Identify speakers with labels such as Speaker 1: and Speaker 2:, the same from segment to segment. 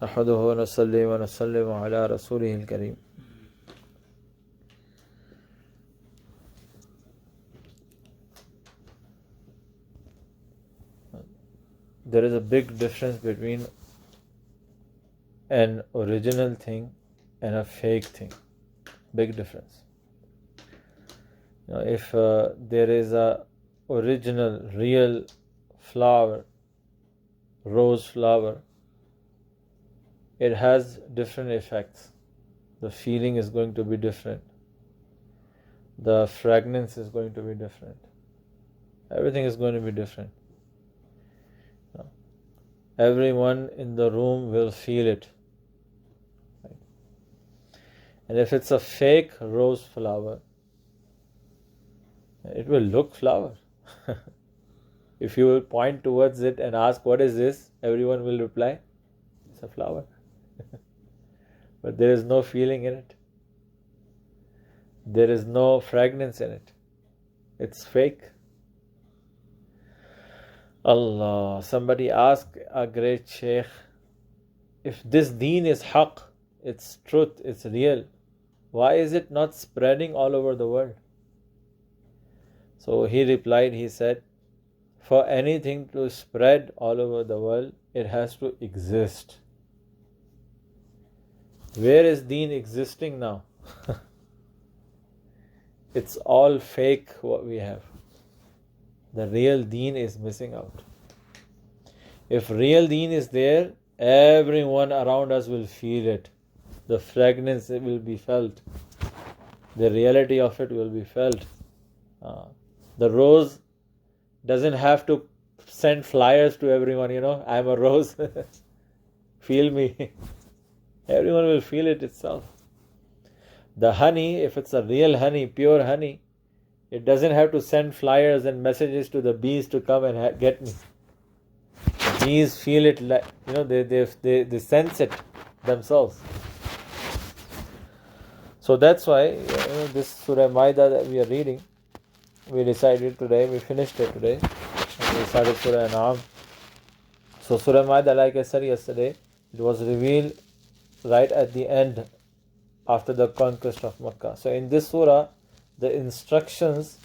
Speaker 1: نحمده ونصلي ونسلم على رسوله الكريم. There is a big difference between an original thing and a fake thing. Big difference. If there is a original, real flower, rose flower, it has different effects. The feeling is going to be different. The fragrance is going to be different. Everything is going to be different. Everyone in the room will feel it. And if it's a fake rose flower, it will look flower. If you will point towards it and ask, what is this? Everyone will reply, it's a flower. But there is no feeling in it. There is no fragrance in it. It's fake. Allah, somebody asked a great sheikh, if this deen is haqq, it's truth, it's real, why is it not spreading all over the world? So he replied, he said, for anything to spread all over the world, it has to exist. Where is deen existing now? It's all fake what we have. The real deen is missing out. If real deen is there, everyone around us will feel it. The fragrance will be felt. The reality of it will be felt. The rose doesn't have to send flyers to everyone, I'm a rose. Feel me. Everyone will feel it itself. The honey, if it's a real honey, pure honey, it doesn't have to send flyers and messages to the bees to come and get me. The bees feel it, they sense it themselves. So that's why this Surah Maida that we are reading, we decided today, we finished it today, and we started Surah An'am. So Surah Maida, like I said yesterday, it was revealed right at the end after the conquest of Makkah. So in this surah, the instructions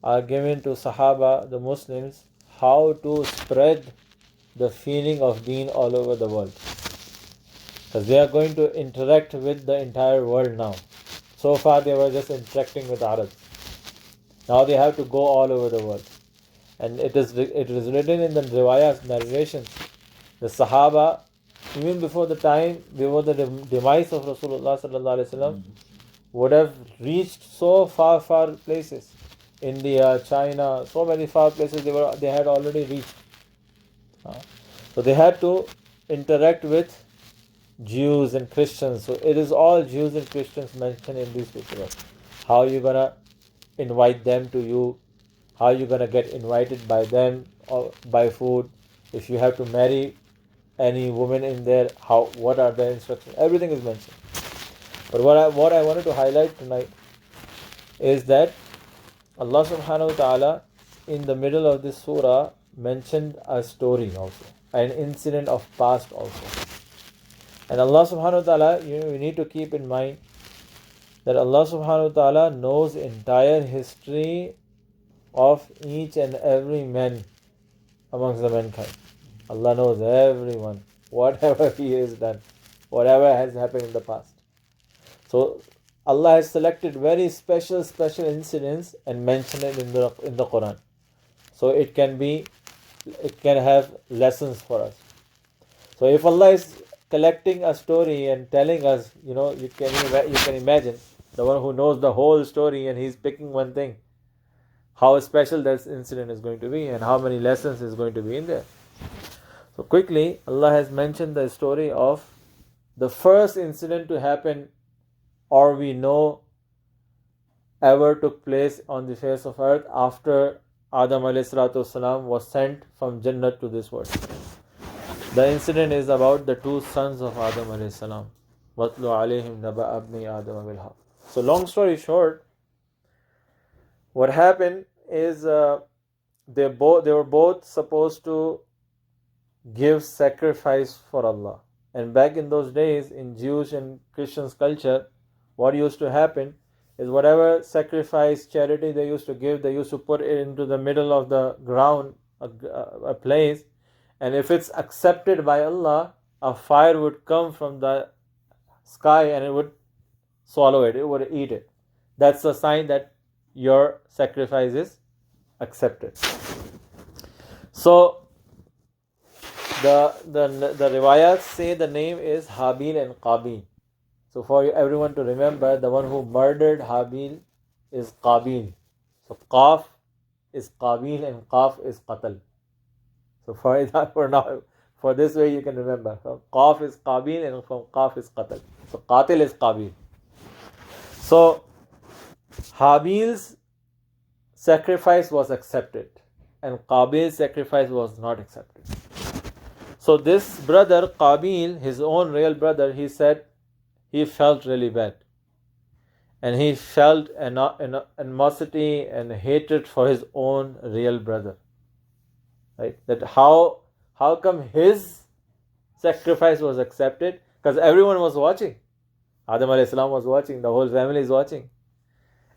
Speaker 1: are given to Sahaba, the Muslims, how to spread the feeling of deen all over the world. Because they are going to interact with the entire world now. So far they were just interacting with Arabs. Now they have to go all over the world. And it is written in the riwayat narrations. The Sahaba, even before the demise of Rasulullah sallallahu alaihi wasallam, would have reached so far places. India, China, so many far places they had already reached. So they had to interact with Jews and Christians. So it is all Jews and Christians mentioned in these people. How are you gonna invite them to you? How are you gonna get invited by them or by food? If you have to marry any woman in there, what are the instructions? Everything is mentioned. But what I wanted to highlight tonight is that Allah subhanahu wa ta'ala in the middle of this surah mentioned a story also, an incident of past also. And Allah subhanahu wa ta'ala, we need to keep in mind that Allah subhanahu wa ta'ala knows entire history of each and every man amongst the mankind. Allah knows everyone, whatever he has done, whatever has happened in the past. So Allah has selected very special incidents and mentioned it in the Quran. So it can have lessons for us. So if Allah is collecting a story and telling us, you can imagine the one who knows the whole story and he's picking one thing, how special that incident is going to be and how many lessons is going to be in there. So quickly, Allah has mentioned the story of the first incident to happen, or we know ever took place on the face of earth after Adam ﷺ was sent from Jannah to this world. The incident is about the two sons of Adam ﷺ. وَاتْلُ عَلَيْهِمْ نَبَأَ ابْنِي آدَمَ بِالْحَقِّ. So long story short, what happened is they were both supposed to give sacrifice for Allah. And back in those days, in Jewish and Christians culture, what used to happen is whatever sacrifice, charity they used to give, they used to put it into the middle of the ground, a place, and if it's accepted by Allah, a fire would come from the sky and it would swallow it, it would eat it. That's a sign that your sacrifice is accepted. So the riwayats say the name is Habil and Qabil. So for everyone to remember, the one who murdered Habil is Qabil. So Qaf is Qabil and Qaf is Qatl. So for now, for this way you can remember. From Qaf is Qabil and from Qaf is Qatl. So Qatil is Qabil. So Habil's sacrifice was accepted and Qabil's sacrifice was not accepted. So this brother Qabil, his own real brother, he said he felt really bad. And he felt animosity and hatred for his own real brother. Right? That how come his sacrifice was accepted? Because everyone was watching. Adam alayhi salam was watching, the whole family is watching.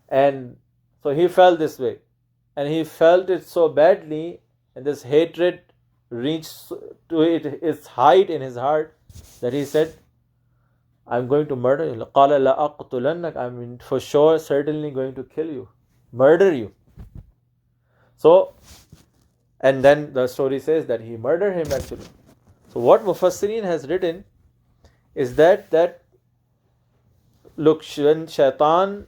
Speaker 1: And so he felt this way. And he felt it so badly, and this hatred reached to its height in his heart, that he said, I'm going to murder you. قَالَ لَأَقْتُلَنَّكَ, I'm for sure, certainly going to kill you, murder you. So, and then the story says that he murdered him actually. So what Mufassirin has written is that look, when shaitan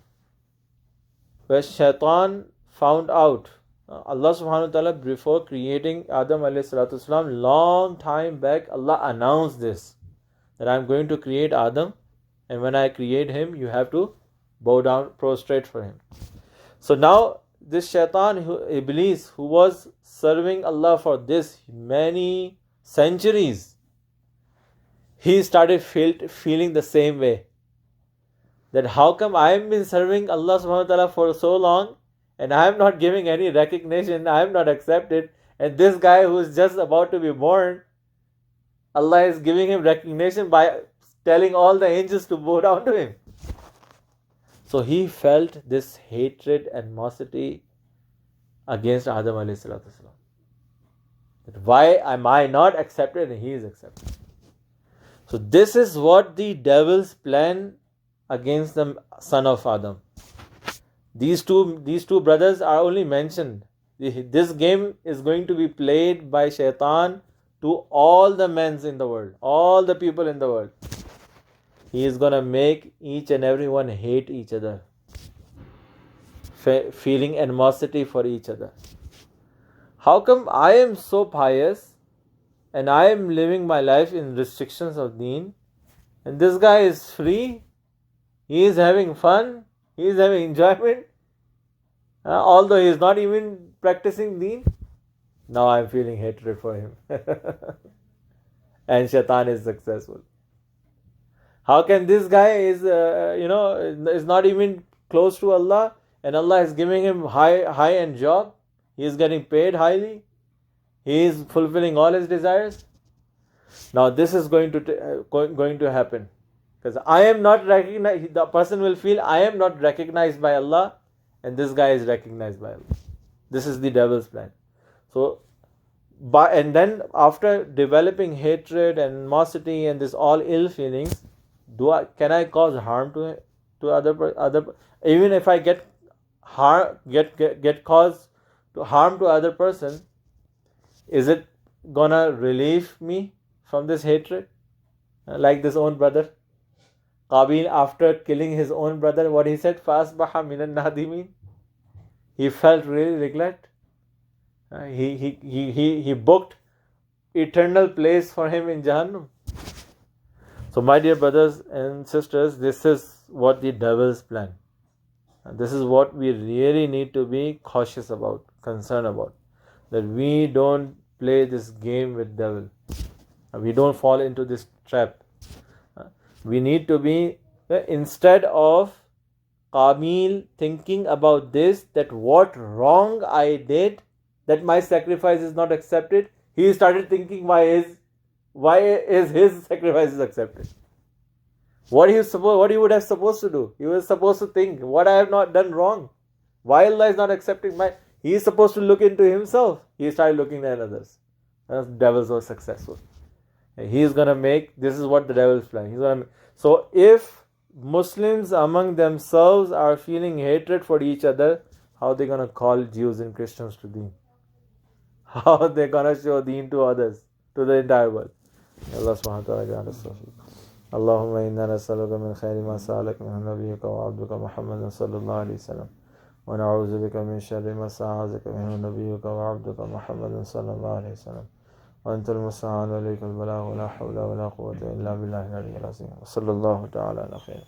Speaker 1: found out, Allah subhanahu wa ta'ala, before creating Adam alayhi salatu wasalam, long time back, Allah announced this, that I'm going to create Adam, and when I create him, you have to bow down, prostrate for him. So now this shaitan, Iblis, who was serving Allah for this many centuries, he started feeling the same way. That how come I have been serving Allah subhanahu wa ta'ala for so long and I am not giving any recognition, I am not accepted, and this guy who is just about to be born, Allah is giving him recognition by telling all the angels to bow down to him. So he felt this hatred and animosity against Adam alayhi salatu wasalam. That why am I not accepted and he is accepted? So this is what the devil's plan against the son of Adam. These two brothers are only mentioned. This game is going to be played by shaitan to all the men in the world, all the people in the world. He is going to make each and everyone hate each other, feeling animosity for each other. How come I am so pious and I am living my life in restrictions of deen, and this guy is free, he is having fun, he is having enjoyment, although he is not even practicing deen? Now I am feeling hatred for him. And shaitan is successful. How can this guy is not even close to Allah, and Allah is giving him high-end job, he is getting paid highly, he is fulfilling all his desires? Now this is going to happen, because I am not recognized. The person will feel I am not recognized by Allah, and this guy is recognized by Allah. This is the devil's plan. So, and then after developing hatred and animosity and this all ill feelings, can I cause harm to other? Even if I get cause to harm to other person, is it gonna relieve me from this hatred? Like this own brother Qabil, after killing his own brother, what he said, فَأَصْبَحَ مِنَ النَّادِمِينَ. He felt really regret. He booked eternal place for him in Jahannam. So my dear brothers and sisters, this is what the devil's plan. And this is what we really need to be cautious about, concerned about. That we don't play this game with devil. We don't fall into this trap. We need to be, instead of Qabil thinking about this, that what wrong I did, that my sacrifice is not accepted, he started thinking why his Why is his sacrifices accepted? What he would have supposed to do? He was supposed to think, what I have not done wrong. Why Allah is not accepting my? He is supposed to look into himself. He started looking at others. The devils were successful. He's gonna make. This is what the devil is planning. He's gonna. So if Muslims among themselves are feeling hatred for each other, how are they gonna call Jews and Christians to Deen? How are they gonna show Deen to others, to the entire world? Allah subhanahu wa ta'ala grant us tawfiq. اللهم إنا نسألك من خير ما سألك منه نبيك وعبدك محمد صلى الله عليه وسلم ونعوذ بك من شر ما استعاذك منه نبيك وعبدك محمد صلى الله عليه وسلم وأنت المستعان عليك البلاغ ولا حول ولا قوة إلا بالله العلي العظيم وصلى الله تعالى على خير